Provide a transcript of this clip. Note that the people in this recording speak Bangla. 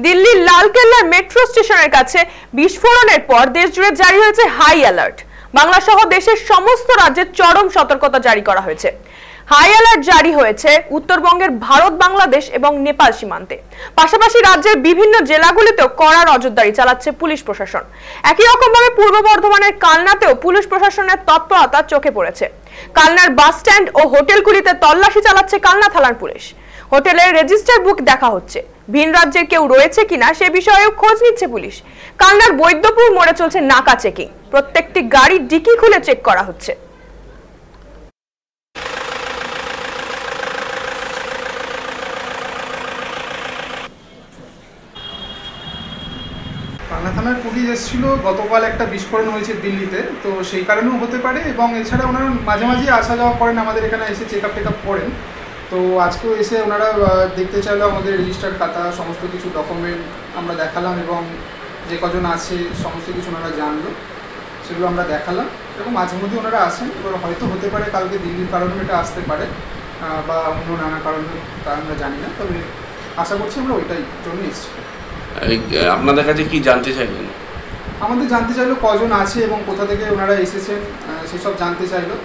দিল্লির লালকেল্লার মেট্রো স্টেশনের কাছে বিস্ফোরণের পর দেশজুড়ে জারি হয়েছে হাই অ্যালার্ট। বাংলা সহ দেশের সমস্ত রাজ্যে চরম সতর্কতা জারি করা হয়েছে। হাই অ্যালার্ট জারি হয়েছে উত্তরবঙ্গের ভারত বাংলাদেশ এবং নেপাল সীমান্তে। পাশাপাশি রাজ্যের বিভিন্ন জেলাগুলিতেও কড়া নজরদারি চালাচ্ছে পুলিশ প্রশাসন। একই রকমভাবে পূর্ব বর্ধমানের কালনাতেও পুলিশ প্রশাসনের তৎপরতা চোখে পড়েছে। কালনার বাস স্ট্যান্ড ও হোটেলগুলিতে তল্লাশি চালাচ্ছে কালনা থানার পুলিশ। হোটেলের রেজিস্টার বুক দেখা হচ্ছে, ভিন রাজ্যের কেউ রয়েছে কিনা সে বিষয়েও খোঁজ নিচ্ছে পুলিশ। কালনার বৈদ্যপুর মোড়ে চলছে নাকা চেকিং, প্রত্যেকটি গাড়ির ডিকি খুলে চেক করা হচ্ছে। কালনা থানার পুলিশ এসেছিল, গতকাল একটা বিস্ফোরণ হয়েছে দিল্লিতে, তো সেই কারণেও হতে পারে। এবং এছাড়া ওনারা মাঝে মাঝে আসা যাওয়া করেন, আমাদের এখানে এসে চেক আপ করেন। তো আজকেও এসে ওনারা দেখতে চাইলো আমাদের রেজিস্টার্ড খাতা, সমস্ত কিছু ডকুমেন্ট আমরা দেখালাম এবং যে কজন আছে সমস্ত কিছু ওনারা জানলো, সেগুলো আমরা দেখালাম। এবং মাঝে মধ্যে ওনারা আসেন, এবার হয়তো হতে পারে কালকে দিল্লির কারণে এটা আসতে পারে বা অন্য নানা কারণে, তা আমরা জানি না। তবে আশা করছি আমরা ওইটাই জন্য এসেছি। আপনাদের কাছে কি জানতে চাইলেন? আমাদের জানতে চাইলো কজন আছে এবং কোথা থেকে ওনারা এসেছেন, সেসব জানতে চাইলো।